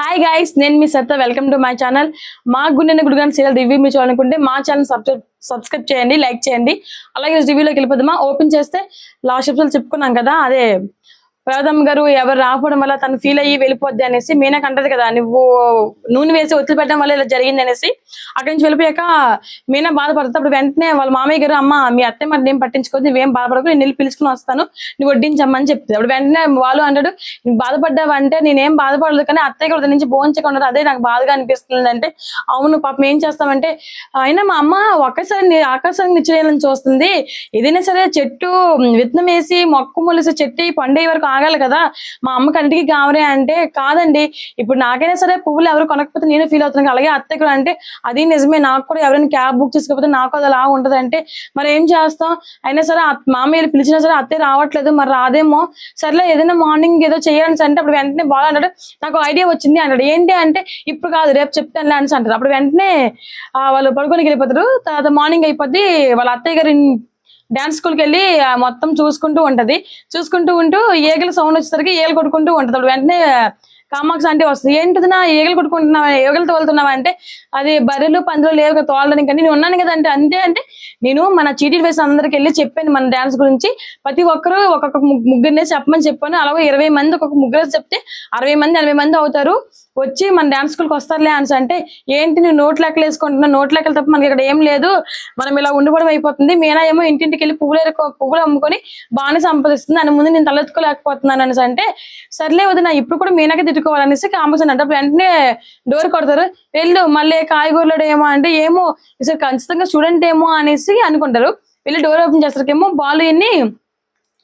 Hi guys, నేను మీ సత్తా. Welcome to my channel. మా గుండెని గుడిగాని సీరియల్ రివ్యూ మీరు చూడాలనుకుంటే మా ఛానల్ సబ్స్క్రైబ్ చేయండి, లైక్ చేయండి. అలాగే రివ్యూలోకి వెళ్ళిపోదామా. ఓపెన్ చేస్తే లాస్ట్ ఎపిసోడ్ చెప్పుకున్నాం కదా, అదే ప్రథమ్ గారు ఎవరు రాకపోవడం వల్ల తను ఫీల్ అయ్యి వెళ్ళిపోద్ది అనేసి మీనాకు అంటది కదా, నువ్వు నూనె వేసి ఒత్తిడి పెట్టడం వల్ల ఇలా జరిగింది అనేసి. అక్కడి నుంచి వెళ్ళిపోయాక మీనా బాధపడుతుంది. అప్పుడు వెంటనే వాళ్ళ మామయ్య గారు, అమ్మ మీ అత్తే మరి నేను పట్టించుకోవద్దు, నువ్వేం బాధపడకు, నేను వెళ్ళి పిలుచుకుని వస్తాను, నువ్వు వడ్డించమ్మని చెప్తుంది. అప్పుడు వెంటనే వాళ్ళు అంటాడు, నువ్వు బాధపడ్డావంటే నేనేం బాధపడదు, కానీ అత్తయ్య కూడా నుంచి భోంచకుండా అదే నాకు బాధగా అనిపిస్తుంది అంటే, అవును పాపం ఏం చేస్తామంటే, అయినా మా అమ్మ ఒక్కసారి ఆకాశాన్ని నిచ్చేయాలని చూస్తుంది, ఏదైనా సరే చెట్టు విత్తనం వేసి మొక్క మొలిసి చెట్టు పండే వరకు ఆగాలి కదా, మా అమ్మ కంటికి కావరే అంటే, కాదండి ఇప్పుడు నాకైనా సరే పువ్వులు ఎవరు కొనకపోతే నేను ఫీల్ అవుతున్నాను, అలాగే అత్తయ్య కూడా అంటే అది నిజమే, నాకు కూడా ఎవరైనా క్యాబ్ బుక్ చేసుకోకపోతే నాకు అది అలా ఉంటది అంటే మరి ఏం చేస్తాం, అయినా సరే మామయ్య పిలిచినా సరే అత్తయ్య రావట్లేదు, మరి రాదేమో, సర్లే ఏదైనా మార్నింగ్ ఏదో చేయాలని అంటే, అప్పుడు వెంటనే బాగా అన్నాడు, నాకు ఐడియా వచ్చింది అన్నాడు. ఏంటి అంటే, ఇప్పుడు కాదు రేపు చెప్తానులే అని అంటారు. అప్పుడు వెంటనే వాళ్ళు పడుకొని వెళ్ళిపోతారు. తర్వాత మార్నింగ్ అయిపోద్ది. వాళ్ళ అత్తయ్య గారు డాన్స్ స్కూల్కి వెళ్ళి మొత్తం చూసుకుంటూ ఉంటది. చూసుకుంటూ ఉంటూ ఏగల సౌండ్ వచ్చేసరికి ఏగలు కొట్టుకుంటూ ఉంటది. అప్పుడు వెంటనే కామాక్షి అంటే వస్తుంది. ఏంటిది నా ఏగలు కొట్టుకుంటున్నావా, ఏగలు తోలుతున్నావా అంటే, అది బర్రెలు పందులు లేవు తోలడానికి కానీ నేను ఉన్నాను కదా అంటే, అంతే అంటే నేను మన చీటీ వేసి అందరికి వెళ్ళి చెప్పాను మన డాన్స్ గురించి, ప్రతి ఒక్కరు ఒక్కొక్క ముగ్గురినే చెప్పమని చెప్పాను, అలాగే 20 మంది ఒక్కొక్క ముగ్గురు చెప్తే 60 మంది 80 మంది అవుతారు, వచ్చి మన డాన్స్ స్కూల్కి వస్తారులే అని అంటే, ఏంటి నువ్వు నోట్ లెక్కలు వేసుకుంటున్నా, నోట్ లెక్కలు తప్ప మనకి ఇక్కడ ఏం లేదు, మనం ఇలా ఉండిపోవడం అయిపోతుంది, మీనా ఏమో ఇంటింటికి వెళ్ళి పువ్వులు అమ్ముకొని బాగానే సంపాదిస్తుంది, అని ముందు నేను తలెత్తుకోలేకపోతున్నాను అనేసి అంటే, సర్లే వదిన ఇప్పుడు కూడా మీనాకే తిట్టుకోవాలనేసి కాంబోస్ అంటే, వెంటనే డోర్ కొడతారు. వెళ్ళు మళ్ళీ కాయగూరలు ఏమో అంటే, ఏమో ఈసారి ఖచ్చితంగా స్టూడెంట్ ఏమో అనేసి అనుకుంటారు. వెళ్ళి డోర్ ఓపెన్ చేస్తారేమో బాలు ఎన్ని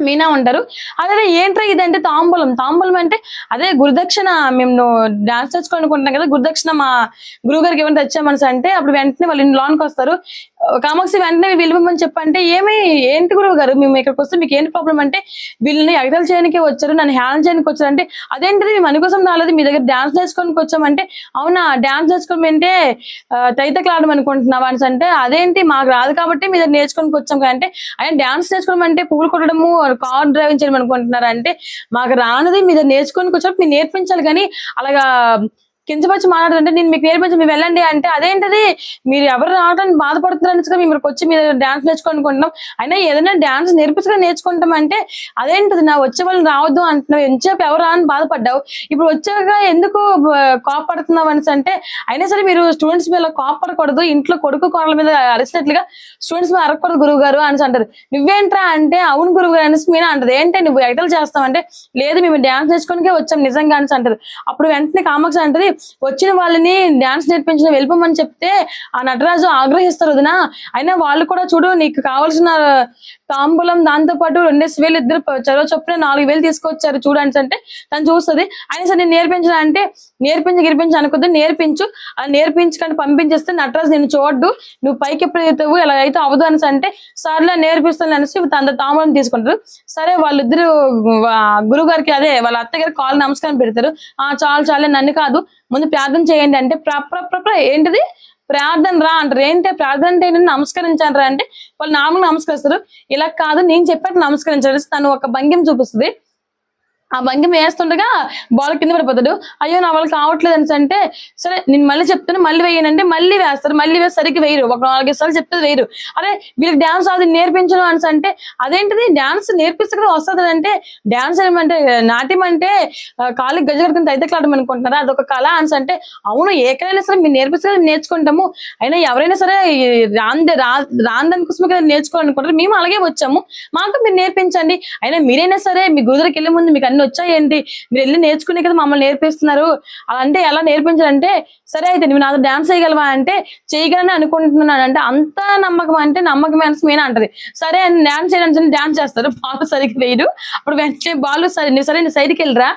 మీనా ఉంటారు. అదే ఏంట్రా ఇదంటే, తాంబూలం అంటే అదే గురుదక్షిణ, మేము డాన్స్ తెచ్చుకోనుకుంటున్నాం కదా, గురుదక్షిణ మా గురువు గారికి ఏమైనా తెచ్చామని అంటే, అప్పుడు వెంటనే వాళ్ళు లోన్కి వస్తారు. కామాక్షి వెంటనే వెళ్ళిపోమని చెప్పంటే, ఏంటి గురువు గారు మేము ఇక్కడికి వస్తే మీకు ఏంటి ప్రాబ్లం అంటే, వీళ్ళని ఎగతలు చేయడానికి వచ్చారు, నన్ను హ్యాండ్ చేయడానికి వచ్చారు అంటే, అదేంటిది మేము అనుకోసం రాలేదు, మీ దగ్గర డాన్స్ నేర్చుకోనికి వచ్చామంటే, అవునా డాన్స్ నేర్చుకోమంటే తైతకలు ఆడడం అనుకుంటున్నావా అని అంటే, అదేంటి మాకు రాదు కాబట్టి మీ దగ్గర నేర్చుకోనికి వచ్చాం అంటే, ఆయన డాన్స్ నేర్చుకోవడం అంటే పువ్వులు కొట్టడము కార్ డ్రైవింగ్ చేయడం అనుకుంటున్నారు అంటే, మాకు రానది మీద నేర్చుకోనికి వచ్చాక మీరు నేర్పించాలి, కానీ అలాగా కించపరిచి మాట్లాడుతుంటే నేను మీకు నేర్పించి మీరు వెళ్ళండి అంటే, అదేంటది మీరు ఎవరు రావడానికి బాధపడుతున్నారు మీరు వచ్చి మీరు డాన్స్ నేర్చుకోనుకుంటున్నాం, అయినా ఏదైనా డాన్స్ నేర్పించగా నేర్చుకుంటాం అంటే, అదేంటిది నా వచ్చే వాళ్ళని రావద్దు అంటున్నావు, ఎంతసేపు ఎవరు రాని బాధపడ్డావు, ఇప్పుడు వచ్చాక ఎందుకు కోపడుతున్నావు అనేసి అంటే, అయినా సరే మీరు స్టూడెంట్స్ మీద కోపడకూడదు, ఇంట్లో కొడుకు కోడల మీద అరిచినట్లుగా స్టూడెంట్స్ మీద అరగకూడదు గురువు గారు అని అంటారు. నువ్వేంట్రా అంటే, అవును గురువు గారు అనేసి మీనా అంటది. ఏంటి నువ్వు ఎగతలు చేస్తావంటే, లేదు మేము డాన్స్ నేర్చుకోనికే వచ్చాం నిజంగా అని అంటారు. అప్పుడు వెంటనే కామాక్షి అంటది, వచ్చిన వాళ్ళని డాన్స్ నేర్పించిన వెళ్ళిపోమని చెప్తే ఆ నటరాజు ఆగ్రహిస్తారు వదినా, అయినా వాళ్ళు కూడా చూడు నీకు కావాల్సిన తాంబూలం దాంతో పాటు 2,000 ఇద్దరు చొరవ చొప్పున 4,000 తీసుకొచ్చారు చూడండి అంటే, తను చూస్తుంది. అయినా సరే నేను నేర్పించడం అంటే, గిరిపించి అనుకోద్దు, నేర్పించు, అలా నేర్పించుకొని పంపించేస్తే నటరాజు నేను చూడ్డు, నువ్వు పైకి ఎప్పుడు అవుతావు ఇలా అయితే అవదు అనేసి అంటే, సర్లే నేర్పిస్తాను అనేసి తన తాంబూలం తీసుకుంటారు. సరే వాళ్ళిద్దరు గురువు గారికి అదే వాళ్ళ అత్తగారికి కాళ్ళు నమస్కారం పెడతారు. చాలే నన్ను కాదు ముందు ప్రార్థన చేయండి అంటే, ఏంటిది ప్రార్థన రా అంటారు. ఏంటి ప్రార్థన అంటే ఏంటంటే నమస్కరించాను రా అంటే, వాళ్ళు నార్మల్గా నమస్కరిస్తారు. ఇలా కాదు నేను చెప్పాక నమస్కరించారు. తను ఒక భంగిమ చూపిస్తుంది. ఆ భంగిమ వేస్తుండగా బాల్ కింద పడిపోతాడు. అయ్యో నా వాళ్ళకి కావట్లేదు అనేసి అంటే, సరే నేను మళ్ళీ చెప్తాను మళ్ళీ వేయనంటే మళ్ళీ వేస్తారు. మళ్ళీ వేసి సరిగ్గా వేయరు, ఒక 4-5 సార్లు చెప్తే వేయరు. అరే వీళ్ళకి డాన్స్ అది నేర్పించను అనేసి అంటే, అదేంటిది డాన్స్ నేర్పిస్తే కదా వస్తుంది అంటే, డాన్స్ ఏమంటే నాట్యం అంటే కాళ్ళకి గజ కడుకుని తైతకలాడడం అనుకుంటున్నారా, అదొక కళ అనేసి అంటే, అవును ఏ కళైనా సరే మీరు నేర్పిస్తే నేర్చుకుంటాము, అయినా ఎవరైనా సరే రాందని కోసమే కదా నేర్చుకోవాలనుకుంటారు, మేము అలాగే వచ్చాము, మాకు మీరు నేర్పించండి, అయినా మీరైనా సరే మీ గురువుకి వెళ్ళే ముందు మీకు అన్ని వచ్చాయేంటి, మీరు వెళ్ళి నేర్చుకునే కదా మమ్మల్ని నేర్పిస్తున్నారు, అలా అంటే ఎలా నేర్పించాలంటే, సరే అయితే నువ్వు నాతో డాన్స్ చేయగలవా అంటే, చేయగలని అనుకుంటున్నాను అంటే, అంత నమ్మకం అంటే నమ్మకం అనేసి మీనా అంటది. సరే అని డాన్స్ చేయడానికి డాన్స్ చేస్తారు. బాలు సరిగ్గా వేయడు. అప్పుడు వెంటనే బాలు సరే నీ సైడ్కి వెళ్ళరా,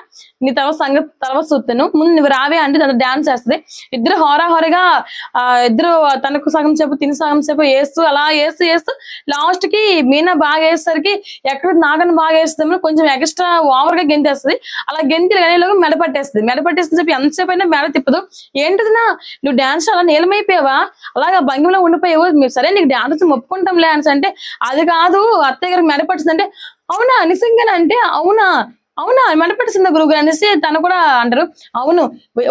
నీ తర్వాత చూస్తాను, ముందు నువ్వు రావే అంటే తను డాన్స్ చేస్తుంది. ఇద్దరు హోరాగా ఇద్దరు తనకు సగం సేపు తిని సగం సేపు వేస్తూ అలా వేస్తూ లాస్ట్ కి మీనా బాగా వేసేసరికి ఎక్కడ నాగని బాగా వేస్తామో కొంచెం ఎక్స్ట్రా ఓవర్ గా గెంతేస్తుంది. అలా గెంతిలు గనేలోగా మెడపట్టేస్తుంది చెప్పి ఎంతసేపు అయినా మెడ తిప్పదు. ఏంటిదినా నువ్వు డాన్స్ అలా నీలమైపోయావా, అలాగా భంగిమలో ఉండిపోయావు, మీరు సరే నీకు డాన్స్ ఒప్పుకుంటాంలే అని అంటే, అది కాదు అత్తయ్య గారికి మెడపట్టింది అంటే, అవునా నిజంగానే అంటే, అవునా అవునా మెడపట్టేసిందా గురువుగారు అనేసి తను కూడా అంటారు. అవును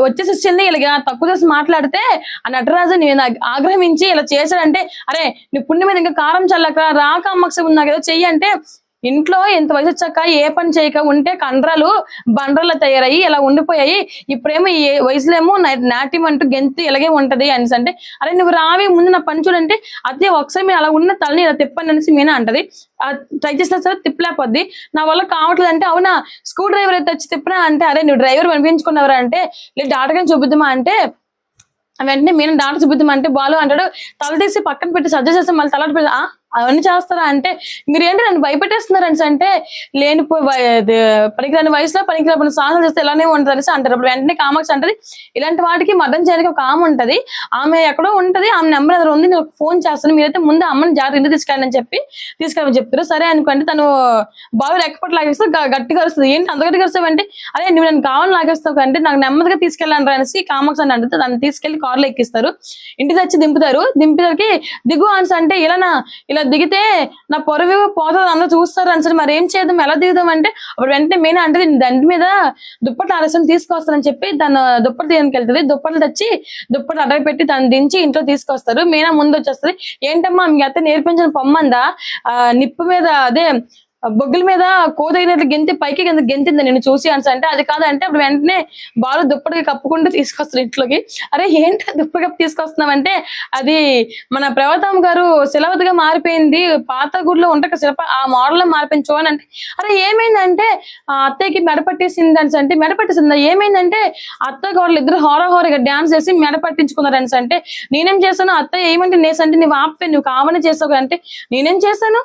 వచ్చే శిష్యుల్ని ఇలాగా తక్కువ చేసి మాట్లాడితే ఆ నటరాజు నేను ఆగ్రహించి ఇలా చేశాడంటే, అరే నీ పుణ్యం మీద ఇంకా కారం చల్లక రాక అమ్మక్షం ఉన్నా కదా చెయ్యి అంటే, ఇంట్లో ఎంత వయసు వచ్చాక ఏ పని చేయక ఉంటే కండరాలు బండర్లు తయారయ్యి ఇలా ఉండిపోయాయి. ఇప్పుడేమో ఈ వయసులో ఏమో నాట్యం అంటూ గెంతి ఇలాగే ఉంటది అనేసి అంటే, అరే నువ్వు రావి ముందు నా పని చూడంటే, అదే ఒకసారి మీరు అలా ఉన్న తలని ఇలా తిప్పండి అనేసి మీనా అంటది. ట్రై చేసినా సరే తిప్పలేకపోద్ది. నా వల్ల కావట్లేదు అంటే, అవునా స్క్రూ డ్రైవర్ అయితే వచ్చి తిప్పనా అంటే, అరే నువ్వు డ్రైవర్ పంపించుకున్నవరా అంటే, లేదు డాక్టర్ చూపిద్దామా అంటే, వెంటనే మీనా డాక్టర్ చూపిద్దాం అంటే బాలు అంటాడు, తల తీసి పక్కన పెట్టి సజ్జ చేస్తే మళ్ళీ తల పెట్టి అవన్నీ చేస్తారా అంటే, మీరేంటి నన్ను భయపెట్టేస్తున్నారని అంటే, లేని పనికిరాని వయసులో పనికిరాని సాహసం చేస్తే ఇలానే ఉంటుంది అనేసి అంటారు. అప్పుడు వెంటనే కామాక్షి అంటది, ఇలాంటి వాటికి మర్దం చేయడానికి ఒక ఆమె ఉంటది, ఆమె ఎక్కడో ఉంటది, ఆమె నెంబర్ ఎదురు ఉంది, నేను ఫోన్ చేస్తాను, మీరైతే ముందు అమ్మని జాగ్రత్త ఇంటికి తీసుకెళ్ళని చెప్పి తీసుకెళ్ళమని చెప్తారు. సరే అనుకోండి తను బావి ఎక్కపట్టు లాగేస్తే గట్టిగా వస్తుంది. ఏంటి అంత గట్టిగా వస్తావంటే, అరే నువ్వు నన్ను కావాలని లాగేస్తావు అంటే నాకు నెమ్మదిగా తీసుకెళ్ళండి అనేసి కామాక్షి అని అంటే దాన్ని తీసుకెళ్లి కార్లో ఎక్కిస్తారు. ఇంటికి వచ్చి దింపుతారికి దిగు ఆన్స్ అంటే, ఇలా దిగితే నా పొరవి పోతుంది అందరూ చూస్తారు అని మరి ఏం చేద్దాం ఎలా దిగుదాం అంటే, అప్పుడు వెంటనే మీనా అంటే దండి మీద దుప్పట్లు ఆలస్యం తీసుకొస్తానని చెప్పి తను దుప్పట్లు తీయడానికి వెళ్తుంది. దుప్పట్లు తెచ్చి దుప్పట్లు అడగ పెట్టి తను దించి ఇంట్లో తీసుకొస్తారు. మీనా ముందు వచ్చేస్తుంది. ఏంటమ్మా మీ అత్త నేర్పించిన పొమ్మందా నిప్పు మీద అదే బొగ్గుల మీద కోదగినట్లు గెంతి పైకి గెంతింది నేను చూసి అంటే, అది కాదంటే అప్పుడు వెంటనే బాలు దుప్పటికి కప్పుకుంటూ తీసుకొస్తారు ఇంట్లోకి. అరే ఏంటి దుప్పటి కప్పు తీసుకొస్తున్నామంటే, అది మన ప్రవతమ్మ గారు శిలవతిగా మారిపోయింది, పాత గుడిలో ఉంటే శిల్ప ఆ మోడల్ లో మారిపోయింది చూడండి అంటే, అరే ఏమైందంటే ఆ అత్తయ్యకి మెడపట్టేసింది అంటే, మెడపట్టేసిందా ఏమైందంటే అత్తయ్య వాళ్ళు ఇద్దరు హోరగా డాన్స్ చేసి మెడ పట్టించుకున్నారు అంటే, నేనేం చేశాను అత్తయ్య ఏమంటే నేసంటే అంటే నువ్వు ఆపే నువ్వు కావని చేసావు అంటే, నేనేం చేశాను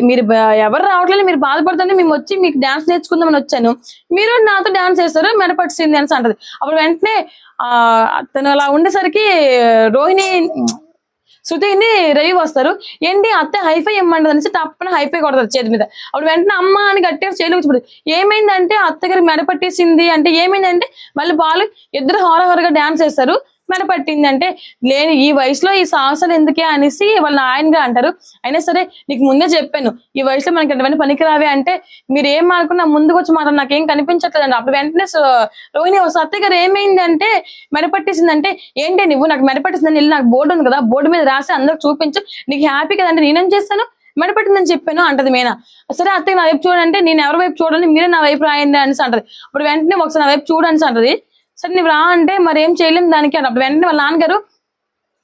మీరు ఎవరు రావట్లేదు మీరు బాధపడుతుంటే మేము వచ్చి మీకు డాన్స్ నేర్చుకుందామని వచ్చాను, మీరు నాతో డాన్స్ చేస్తారు మెడపట్టింది అని అంటది. అప్పుడు వెంటనే తను అలా ఉండేసరికి రోహిణి శృతిని రవి వస్తారు. ఏంటి అత్త హైఫై ఇమ్మంటది అనేసి తప్పని హైఫై కొడతారు చేతి మీద. అప్పుడు వెంటనే అమ్మ అని గట్టిగా చేయలు కూర్చోబడి ఏమైందంటే అత్తగారి మెడపట్టేసింది అంటే, ఏమైందంటే మళ్ళీ బాలు ఇద్దరు హోరగా డాన్స్ చేస్తారు, మెడపట్టింది అంటే, లేని ఈ వయసులో ఈ సాహసాలు ఎందుకే అనేసి వాళ్ళ ఆయనగా అంటారు. అయినా సరే నీకు ముందే చెప్పాను ఈ వయసులో మనకి ఎటువంటి పనికిరావే అంటే, మీరు ఏం మానుకున్నా ముందుకు వచ్చి మాట నాకేం కనిపించట్లేదండి. అప్పుడు వెంటనే రోహిణి అత్తయ్య గారు ఏమైంది అంటే మెడపట్టేసింది అంటే, ఏంటి నువ్వు నాకు మెడపట్టేసిందని వెళ్ళి నాకు బోర్డు ఉంది కదా బోర్డు మీద రాసి అందరికి చూపించు నీకు హ్యాపీ కదంటే, నేనేం చేస్తాను మెడపట్టిందని చెప్పాను అంటది మీనా. సరే అత్తయ్య నా వైపు చూడంటే, నేను ఎవరి వైపు చూడండి మీరే నా వైపు రాయండి అనేసి అంటది. అప్పుడు వెంటనే ఒకసారి నా వైపు చూడని అంటది. సరే నువ్వు రా అంటే మరి ఏం చేయలేము దానికి అని. అప్పుడు వెంటనే వాళ్ళ నాన్నగారు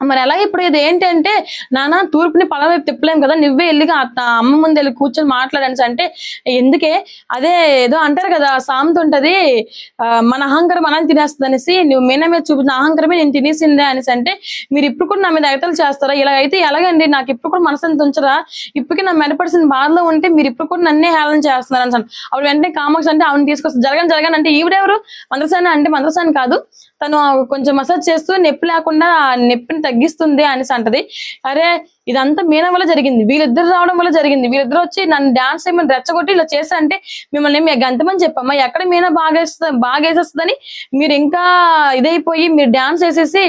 మరి అలాగే ఇప్పుడు ఇది ఏంటంటే, నాన్న తూర్పుని పడవ వైపు తిప్పలేము కదా, నువ్వే వెళ్ళిగా అమ్మ ముందు వెళ్ళి కూర్చొని మాట్లాడని అంటే, ఎందుకే అదే ఏదో అంటారు కదా సామెత ఉంటది, మన అహంకారం మనల్ని తినేస్తుంది అనేసి, నువ్వు మీన మీద చూపించిన అహంకారమే నేను తినేసిందే అనేసి అంటే, మీరు ఇప్పుడు కూడా నా మీద ఎగతలు చేస్తారా, ఇలా అయితే ఎలాగండి నాకు ఇప్పుడు కూడా మనసుని తుంచరా, ఇప్పటికీ నా మెడపడిసిన బాధలో ఉంటే మీరు ఇప్పుడు కూడా నన్నే హేళన చేస్తున్నారు అని. అప్పుడు వెంటనే కామాక్షి అంటే ఆవిడని తీసుకొస్తారు. జరగని అంటే ఈవిడెవరు మంత్రసాని అంటే, మంత్రసాని కాదు తను కొంచెం మసాజ్ చేస్తూ నొప్పి లేకుండా నొప్పిని తగ్గిస్తుంది అనేసి అంటది. అరే ఇదంతా మీనా వల్ల జరిగింది, వీళ్ళిద్దరు రావడం వల్ల జరిగింది, వీళ్ళిద్దరు వచ్చి నన్ను డాన్స్ ఏమైనా రెచ్చగొట్టి ఇలా చేస్తా అంటే మిమ్మల్ని ఏమి గంతమని చెప్పమ్మా, ఎక్కడ మీనా బాగా వేసేస్తుందని మీరు ఇంకా ఇదైపోయి మీరు డాన్స్ వేసేసి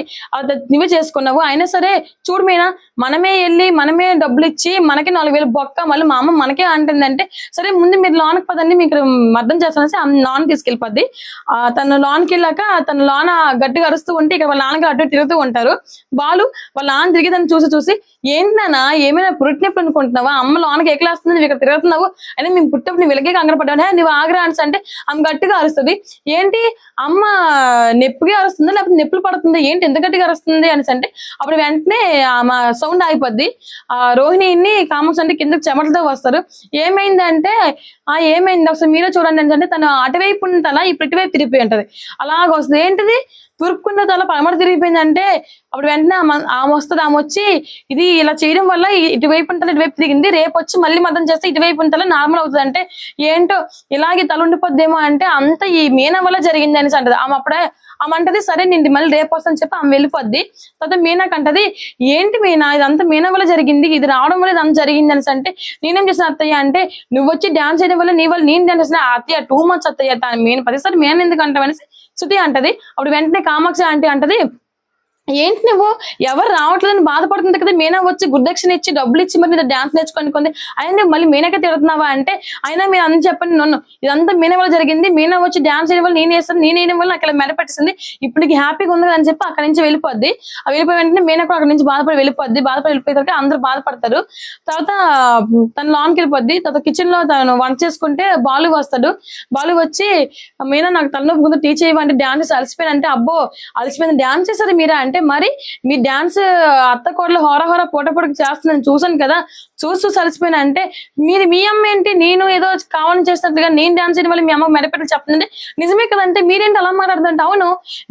నువ్వే చేసుకున్నావు. అయినా సరే చూడు మీనా మనమే వెళ్ళి మనమే డబ్బులు ఇచ్చి మనకి 4,000 బొక్క మళ్ళీ మా అమ్మ మనకే అంటుందంటే, సరే ముందు మీరు లోనకి పదండి మీకు అర్థం చేస్తానేసి లోన్ తీసుకెళ్ళిపోద్ది. తను లోన్కి వెళ్ళాక తను లోన గట్టిగా అరుస్తూ ఉంటే ఇక్కడ వాళ్ళ నాన్నగారు అటు తిరుగుతూ ఉంటారు. బాలు వాళ్ళ నాన్న తిరిగి తను చూసి ఏంటి నాన్న ఏమైనా పుట్టినప్పుడు అనుకుంటున్నావా, అమ్మ లోనకి ఎక్కలేస్తుంది నువ్వు ఇక్కడ తిరుగుతున్నావు అయినా మేము పుట్టినప్పుడు నువ్వు వెలగే కంగారు పడ్డావు నువ్వు ఆగ్రా అని అంటే ఆమె గట్టిగా అరుస్తుంది. ఏంటి అమ్మ నొప్పిగా అరుస్తుందా లేకపోతే నొప్పులు పడుతుందా ఏంటి ఎంత గట్టిగా అరుస్తుంది అనేసి అంటే, అప్పుడు వెంటనే ఆమె సౌండ్ ఆగిపోద్ది. రోహిణిని కామాక్షి అంటే కిందకి చెమటలతో వస్తారు. ఏమైందంటే ఏమైంది ఒకసారి మీరే చూడండి అంటే, తను అటువైపు ఉంటలా ఇప్పుడు ఇటువైపు తిరిగిపోయి ఉంటది. అలాగ వస్తుంది. ఏంటిది తూర్పుకున్న తల పడమట తిరిగిపోయిందంటే, అప్పుడు వెంటనే ఆమె వస్తుంది. ఆమె వచ్చి ఇది ఇలా చేయడం వల్ల ఇటువైపు ఉంటల ఇటువైపు తిరిగింది, రేపు వచ్చి మళ్ళీ మద్దం చేస్తే ఇటువైపు ఉంటల నార్మల్ అవుతుంది అంటే, ఏంటో ఇలాగే తల ఉండిపోద్దేమో అంటే అంత ఈ మీనా వల్ల జరిగింది అనేసి అంటది. ఆమె అంటది సరే నేను మళ్ళీ రేపు వస్తాను చెప్పి ఆమె వెళ్ళిపోద్ది. తర్వాత మీనాకి అంటది ఏంటి మీనా ఇదంతా మీనా వల్ల జరిగింది, ఇది రావడం వల్ల ఇదంతా జరిగింది అనేసి అంటే, నేనేం చేసిన అత్తయ్య అంటే, నువ్వు వచ్చి డాన్స్ చేయడం వల్ల నీ వల్ల నేను డాన్స్ చేసిన అత్తయ్య 2 months అత్తయ్య, మెయిన్ 10 సార్లు మెయిన్ ఎందుకు అంటావు అనేసి శృతి అంటది. అప్పుడు వెంటనే కామాక్షి ఆంటీ అంటది, ఏంటి నువ్వు ఎవరు రావట్లేదని బాధపడుతుంది కదా, మీనా వచ్చి గుర్దక్షిణ ఇచ్చి డబ్బులు ఇచ్చి మరి డాన్స్ నేర్చుకోనుకుంది. అయినా మళ్ళీ మీనాకే తిడుతున్నావా అంటే, అయినా మీరు అని చెప్పండి నన్ను, ఇదంతా మీనా వల్ల జరిగింది, మీనా వచ్చి డాన్స్ చేయడం వల్ల నేను వేస్తాను, నేను వేయడం వల్ల నాకు ఇలా మెడపెట్టేసింది, ఇప్పుడు నీకు హ్యాపీగా ఉంది అని చెప్పి అక్కడి నుంచి వెళ్ళిపోద్ది. ఆ వెళ్ళిపోయి వెంటనే మీనా కూడా అక్కడి నుంచి బాధపడి వెళ్ళిపోయిన తర్వాత అందరూ బాధపడతారు. తర్వాత తను లోన్కి వెళ్ళిపోద్ది. తర్వాత కిచెన్ లో తను వంట చేసుకుంటే బాలు వస్తాడు. బాలు వచ్చి మీనా నాకు తలనొప్పి ముందు టీచ్ చేయమంటే డాన్స్ అలసిపోయిన అంటే, అబ్బో అలసిపోయింది డాన్స్ చేశారు మీరా అంటే, మరి మీ డాన్స్ అత్త కోడలు హోర పూట పూటకి చేస్తుందని చూసాను కదా, చూస్తూ సలిసిపోయినా అంటే, మీరు మీ అమ్మ ఏంటి నేను ఏదో కావాలని చేస్తున్నట్టుగా నేను డాన్స్ చేయడం వల్ల మీ అమ్మకు మెడపెట్టి చెప్తుందంటే నిజమే కదంటే మీరేంటి అలా మాట్లాడుతుంటే, అవును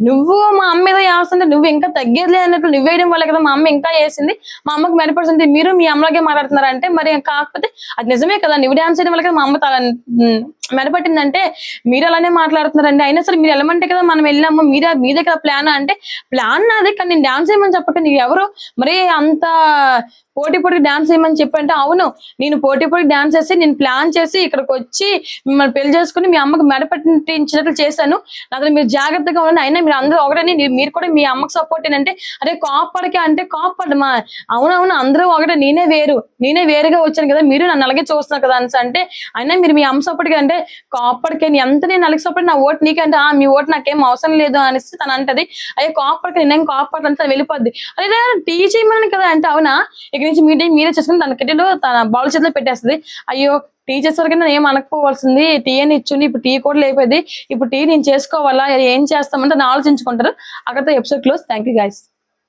నువ్వు మా అమ్మ ఏదో చేస్తుంటే నువ్వు ఇంకా తగ్గేదిలే అన్నట్టు నువ్వు వేయడం వల్ల కదా మా అమ్మ ఇంకా వేసింది, మా అమ్మకు మెడపెడుతుంది, మీరు మీ అమ్మలాగే మాట్లాడుతున్నారంటే మరి కాకపోతే అది నిజమే కదా, నువ్వు డాన్స్ చేయడం వల్ల కదా మా అమ్మ మెడపట్టిందంటే మీరు అలానే మాట్లాడుతున్నారండి. అయినా సరే మీరు వెళ్ళమంటే కదా మనం వెళ్ళాము, మీదే కదా ప్లాన్ అంటే, ప్లాన్ నాదే కానీ నేను డాన్స్ చేయమని చెప్పక నీకు ఎవరు మరి అంత పోటీ డాన్స్ చేయమని చెప్పంటే, అవును నేను పోటీ డాన్స్ చేసి నేను ప్లాన్ చేసి ఇక్కడికి వచ్చి మిమ్మల్ని పెళ్లి చేసుకుని మీ అమ్మకు మెడపట్టించినట్లు చేశాను, అసలు మీరు జాగ్రత్తగా ఉండండి, అయినా మీరు అందరూ ఒకటని మీరు కూడా మీ అమ్మకు సపోర్ట్ అంటే, అరే కోప్పడికే అంటే కోప్పడమా, అవునవును అందరూ ఒకటే, నేనే వేరుగా వచ్చాను కదా, మీరు నన్ను అలాగే చూస్తున్నారు కదా అని అంటే, అయినా మీరు మీ అమ్మ సపోర్ట్ అంటే కోప్పడికే ఎంత నేను అలాగే సపోర్ట్ నా ఓటు నీకంటే మీ ఓటు నాకేం అవసరం లేదు అనేసి తను అంటది. అయ్యే కోప్పడికే నేనేం కోప్పడంతా తను వెళ్ళిపోద్ది. అదే టీ చేయమని కదా అంటే, అవునా ఇక నుంచి మీరే చేసుకుని తన కిటిలో తన బాల్ చేతిలో పెట్టేస్తుంది. అయ్యో టీ చేసేసరికి నేను ఏం అనకపోవాల్సింది, టీ అని ఇచ్చుంది, ఇప్పుడు టీ కూడా లేకపోయింది, ఇప్పుడు టీ నేను చేసుకోవాలా ఏం చేస్తామంటే ఆలోచించుకుంటారు. అక్కడితో episode close. Thank you guys.